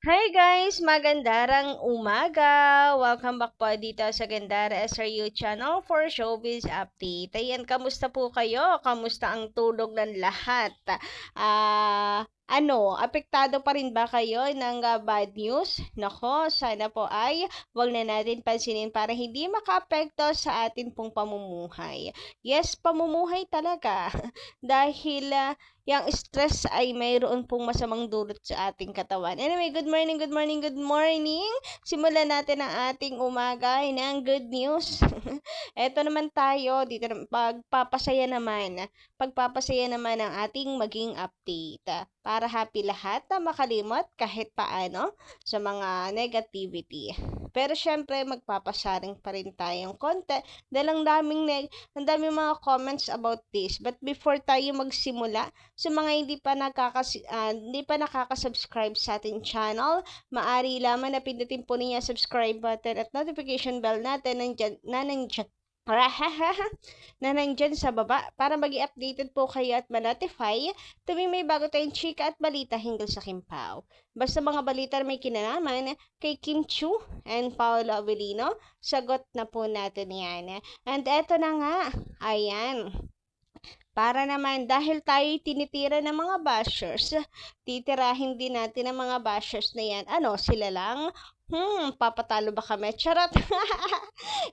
Hi guys! Magandarang umaga! Welcome back po dito sa Gandara SRU channel for Showbiz Update. Ayan, kamusta po kayo? Kamusta ang tulog ng lahat? Apektado pa rin ba kayo ng bad news? Nako, sana po ay wag na natin pansinin para hindi makaapekto sa atin pong pamumuhay. Yes, pamumuhay talaga. Dahil yung stress ay mayroon pong masamang dulot sa ating katawan. Anyway, good morning, good morning, good morning. Simulan natin ang ating umaga ng good news. Eto naman tayo, dito pagpapasaya naman ang ating maging update. Para happy lahat na makalimot kahit paano sa mga negativity. Pero syempre, magpapasaring pa rin tayong konti dahil ang daming mga comments about this. But before tayo magsimula, sa mga hindi pa nakaka-subscribe sa ating channel, maaari lamang na pindutin po niya subscribe button at notification bell natin na nandyan sa baba para maging updated po kayo at ma-notify tuwing may bago tayong chika at balita hinggil sa Kim Pao. Basta mga balita na may kinalaman kay Kim Chu and Paolo Avellino, sagot na po natin yan. And eto na nga, ayan. Para naman dahil tayo tinitira ng mga bashers, titirahin din natin ang mga bashers na yan. Ano, sila lang? Papatalo ba kami? Charot!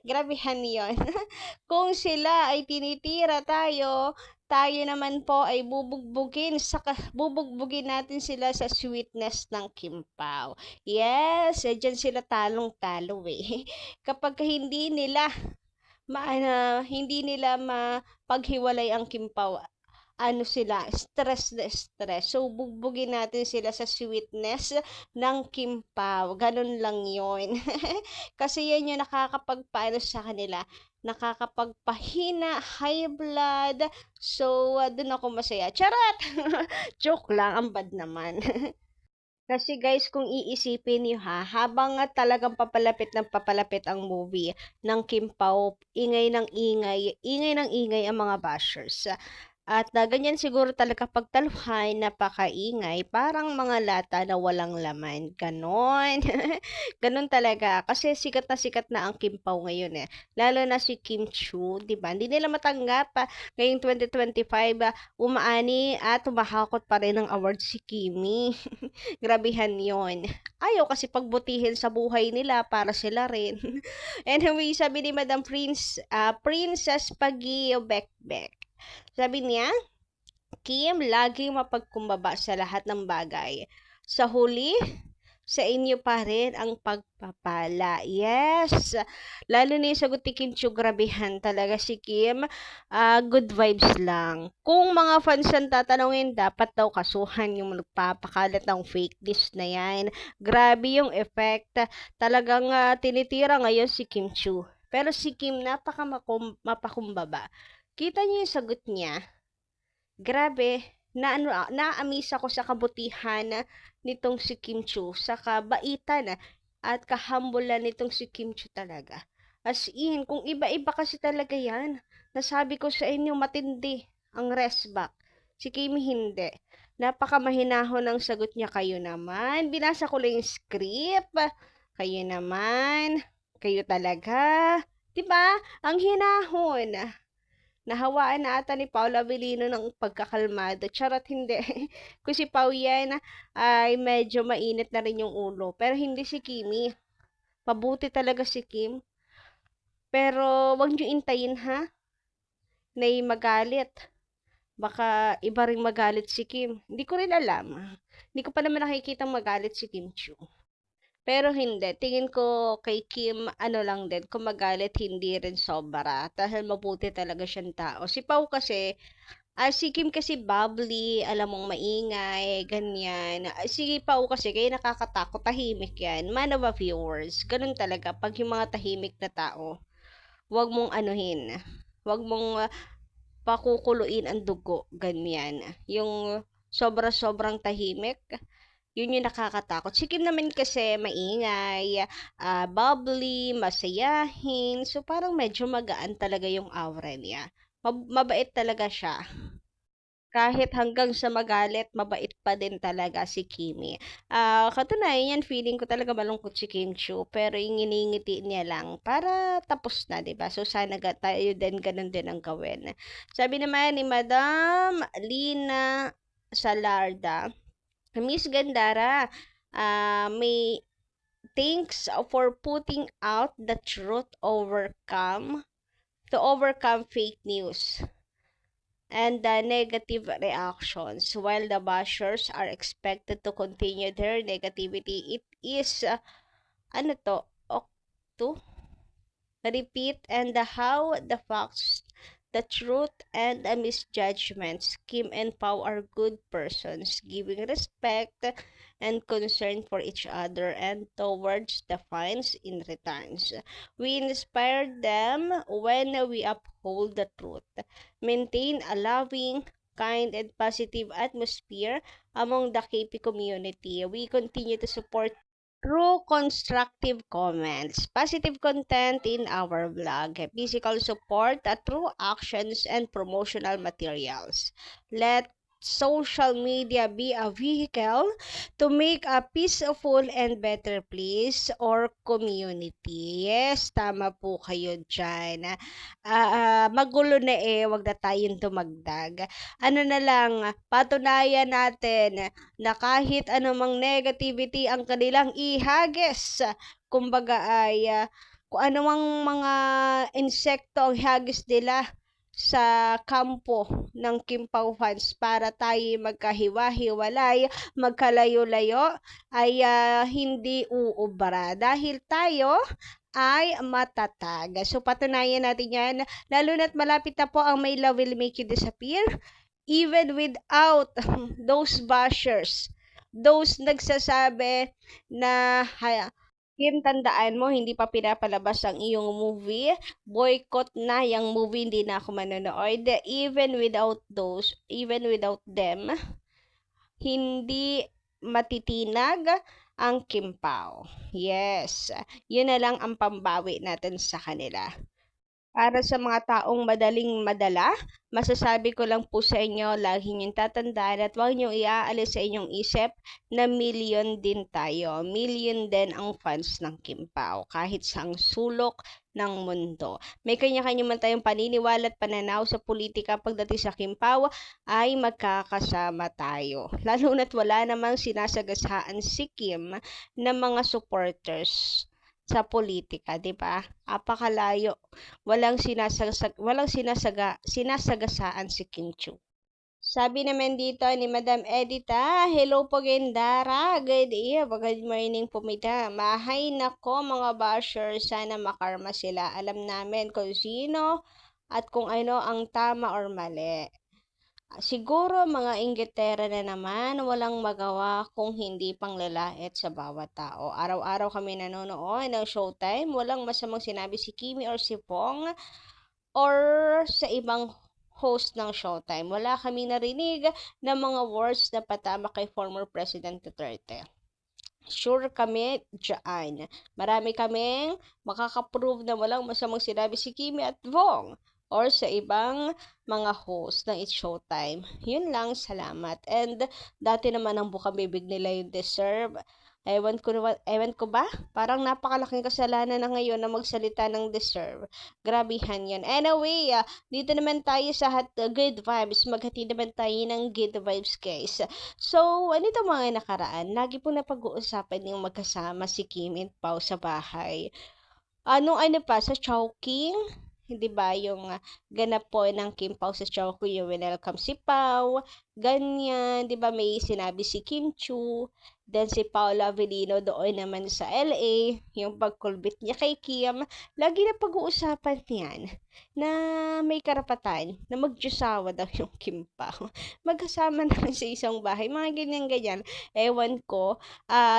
Grabehan yon. Kung sila ay tinitira tayo naman po ay bubugbugin natin sila sa sweetness ng Kimpaw. Yes, dyan sila talong-talo eh. Kapag hindi nila mapaghiwalay ang Kimpaw, stress na stress. So, bugbugin natin sila sa sweetness ng Kimpaw. Ganun lang yon. Kasi yan yung nakakapagpaano sa kanila. Nakakapagpahina, high blood. So, dun ako masaya. Charot! Joke lang, ang bad naman. Kasi guys, kung iisipin niyo habang talagang papalapit ang movie ng Kim Pao, ingay ng ingay ang mga bashers. At ganyan siguro talaga pagtaluhan, napakaingay, parang mga lata na walang laman. Ganon. Ganon talaga. Kasi sikat na ang Kim Pao ngayon eh. Lalo na si Kim Chu, di ba? Hindi nila matanggap ngayong 2025, umaani at tumahakot pa rin ng award si Kimi. Grabihan yon. Ayaw kasi pagbutihin sa buhay nila para sila rin. Anyway, sabi ni Madam Princess Pagio Bekbek. Sabi niya, Kim, laging mapagkumbaba sa lahat ng bagay. Sa huli, sa inyo pa rin ang pagpapala. Yes! Lalo na yung sagot ni Kim Chu, grabihan talaga si Kim. Good vibes lang. Kung mga fans ang tatanungin, dapat daw kasuhan yung nagpapakalat ng fake news na yan. Grabe yung effect. Talagang tinitira ngayon si Kim Chu. Pero si Kim, mapakumbaba. Kita niyo yung sagot niya. Grabe, naamis ako sa kabutihan nitong si Kim Chu, sa kabaitan at kahambulan nitong si Kim Chu talaga. As in, kung iba-iba kasi talaga yan, nasabi ko sa inyo matindi ang resback. Si Kim hindi. Napakamahinahon ang sagot niya. Kayo naman, binasa ko lang yung script. Kayo naman, kayo talaga. Diba? Ang hinahon. Nahawaan na ata ni Paolo Avellino ng pagkakalmado. Charot, hindi. Kung si Pao yan ay medyo mainit na rin yung ulo. Pero hindi si Kimi. Pabuti talaga si Kim. Pero wag nyo intayin na magalit. Baka iba rin magalit si Kim. Hindi ko rin alam. Hindi ko pa naman nakikita magalit si Kim Chu. Pero hindi. Tingin ko kay Kim, lang din. Kung magalit, hindi rin sobra. Dahil mabuti talaga siyang tao. Si Pao kasi, si Kim kasi bubbly, alam mong maingay, ganyan. Si Pao kasi, kaya nakakatakot, tahimik yan. Man of a viewers. Ganun talaga. Pag yung mga tahimik na tao, wag mong anuhin. Wag mong pakukuluin ang dugo. Ganyan. Yung sobra-sobrang tahimik, yun yung nakakatakot. Si Kim naman kasi maingay, bubbly, masayahin. So, parang medyo magaan talaga yung aura niya. Mabait talaga siya. Kahit hanggang sa magalit, mabait pa din talaga si Kimi. Katunayan yan, feeling ko talaga malungkot si Kim Chiu, pero yung iningiti niya lang para tapos na, 'di ba? So sana tayo din ganun din ang gawin. Sabi naman ni Madam Lina Salarda, Miss Gandara, may thanks for putting out the truth to overcome fake news and the negative reactions. While the bashers are expected to continue their negativity, it is, ano to, to repeat and how the facts, the truth, and the misjudgments. Kim and Pao are good persons, giving respect and concern for each other and towards the fans in returns. We inspire them when we uphold the truth, maintain a loving, kind, and positive atmosphere among the KP community. We continue to support through constructive comments, positive content in our blog, physical support, through actions and promotional materials. Let social media be a vehicle to make a peaceful and better place or community. Yes, tama po kayo dyan. Magulo na wag na tayong dumagdag. Ano na lang, patunayan natin na kahit anumang negativity ang kanilang ihagis, kumbaga ay kung anumang mga insekto ang hagis nila sa kampo ng Kimpaw fans para tayo magkahiwa-hiwalay, magkalayo-layo, ay hindi uubra. Dahil tayo ay matatag. So, patunayan natin yan. Lalo na't malapit na po ang My Love Will Make You Disappear. Even without those bashers, those nagsasabi na Kim, tandaan mo, hindi pa pinapalabas ang iyong movie. Boycott na yung movie, hindi na ako manonood. Even without them, hindi matitinag ang Kimpaw. Yes, yun na lang ang pambawi natin sa kanila. Para sa mga taong madaling madala, masasabi ko lang po sa inyo, lagi niyong tatandaan at huwag niyong iaalis sa inyong isip na million din tayo. Million din ang fans ng Kimpaw, kahit sa ang sulok ng mundo. May kanya-kanya man tayong paniniwala at pananaw sa politika pagdating sa Kimpaw, ay magkakasama tayo. Lalo na't wala namang sinasagasaan si Kim ng mga supporters sa politika, 'di ba? Apakalayo. Sinasagasaan si Kim Chiu. Sabi naman dito ni Madam Edita, hello po Gendara, good morning po mida. Mahay nako mga bashers, sana makarma sila. Alam namin kung sino at kung ano ang tama or mali. Siguro mga inggitera na naman, walang magawa kung hindi panglalait sa bawat tao. Araw-araw kami nanonood ng Showtime, walang masamang sinabi si Kimi or si Pong or sa ibang host ng Showtime. Wala kami narinig ng mga words na patama kay former President Duterte. Sure kami dyan. Marami kaming makakaprove na walang masamang sinabi si Kimi at Pong or sa ibang mga host ng It's Showtime. Yun lang, salamat. And dati naman ang bukang-bibig nila yung deserve. Ewan ko ba? Parang napakalaking kasalanan na ngayon na magsalita ng deserve. Grabihan yan. Anyway, dito naman tayo sa good vibes. Maghati naman tayo ng good vibes, guys. So, ano itong mga nakaraan? Lagi po napag-uusapan yung magkasama si Kim and Pao sa bahay. Sa Chowking? Di ba, yung ganap po ng Kim Pao sa Chowking, yung welcome si Pao, ganyan, di ba, may sinabi si Kim Chiu, then si Paolo Avellino doon naman sa LA, yung pagkulbit niya kay Kim, lagi na pag-uusapan niyan, na may karapatan, na magjusawa daw yung Kim Pao, magkasama naman sa isang bahay, mga ganyan-ganyan, ewan ko,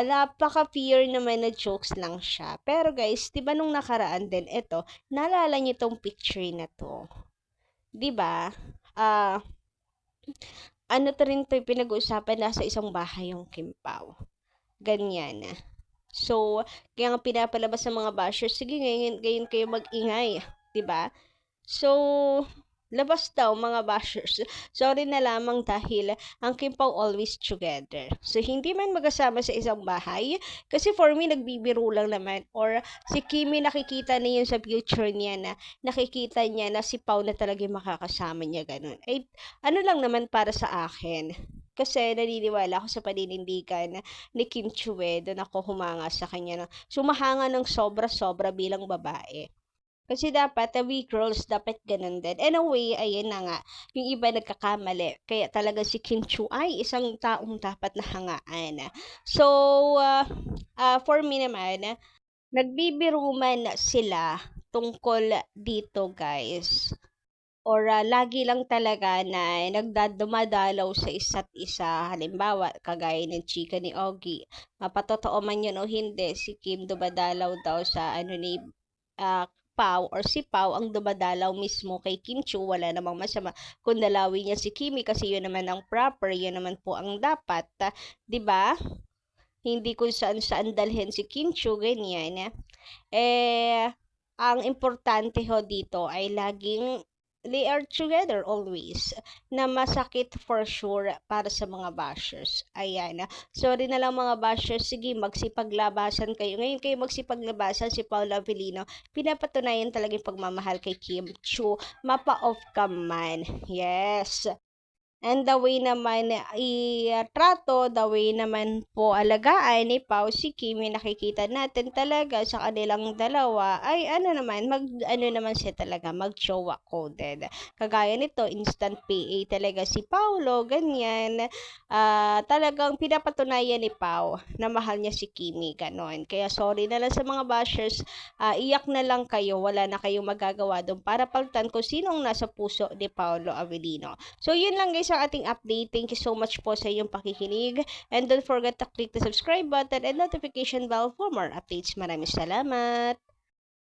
napaka-fear naman na jokes lang siya, pero guys, di ba nung nakaraan din, ito, naalala niyo tong picture na to, di ba, to rin to pinag-uusapan na sa isang bahay yung Kim Pao. Ganyan. So, kaya nga pinapalabas sa mga bashers, sige ngayon kayo mag-ingay, 'di ba? So, Labas daw mga bashers. Sorry na lamang dahil ang Kim Pao always together. So, hindi man magkasama sa isang bahay. Kasi for me, nagbibiro lang naman. Or si Kimi nakikita na yun sa future niya na nakikita niya na si Pao na talaga yung makakasama niya ganun. Ay, ano lang naman para sa akin. Kasi naniniwala ako sa paninindigan ni Kim Chue. Doon ako humanga sa kanya. Sumahanga ng sobra-sobra bilang babae. Kasi dapat, we girls, dapat ganun din. Anyway, ayun na nga, yung iba nagkakamali. Kaya talaga si Kim Chu ay isang taong dapat na hangaan. So, for me naman, nagbibiro man sila tungkol dito, guys. Or lagi lang talaga na nagdadumadalaw sa isa't isa. Halimbawa, kagaya ng chika ni Ogie. Mapatotoo man yun o hindi, si Kim dumadalaw daw sa ano ni Pao or si Pao ang dumadalaw mismo kay Kim Chu, wala namang masama kung dalawin niya si Kimi kasi yun naman ang proper, yun naman po ang dapat, 'di ba? Hindi kung saan dalhin si Kim Chu, ganyan. Ang importante ho dito ay laging they are together always. Na masakit for sure para sa mga bashers. Ayan. Sorry na lang mga bashers. Sige, magsipaglabasan kayo. Ngayon kayo magsipaglabasan si Paula Avellino. Pinapatunayan talaga yung pagmamahal kay Kim Chu. Mapa-off ka man. Yes. And the way naman i-trato, the way naman po alagaan ni Pao si Kimi, nakikita natin talaga sa kanilang dalawa ay ano naman, ano naman siya talaga, mag-jowa coded. Kagaya nito, instant PA talaga si Paulo, ganyan. Talagang pinapatunayan ni Pao na mahal niya si Kimi, ganon. Kaya sorry na lang sa mga bashers, iyak na lang kayo, wala na kayong magagawa doon para palitan kung sinong nasa puso ni Paolo Avellino. So yun lang guys ang ating update. Thank you so much po sa iyong pakikinig. And don't forget to click the subscribe button and notification bell for more updates. Maraming salamat!